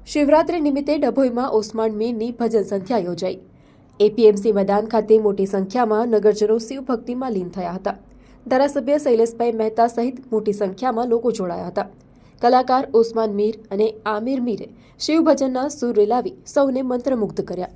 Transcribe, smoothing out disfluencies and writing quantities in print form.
શિવરાત્રી નિમિત્તે ડભોઈમાં ઓસમાણ મીરની ભજન સંધ્યા યોજાઈ। એપીએમસી મેદાન ખાતે મોટી સંખ્યામાં નગરજનો શિવભક્તિમાં લીન થયા હતા। ધારાસભ્ય શૈલેષભાઈ મહેતા સહિત મોટી સંખ્યામાં લોકો જોડાયા હતા। કલાકાર ઓસમાન મીર અને આમિર મીરે શિવ ભજનના સૂર રેલાવી સૌને મંત્રમુગ્ધ કર્યા।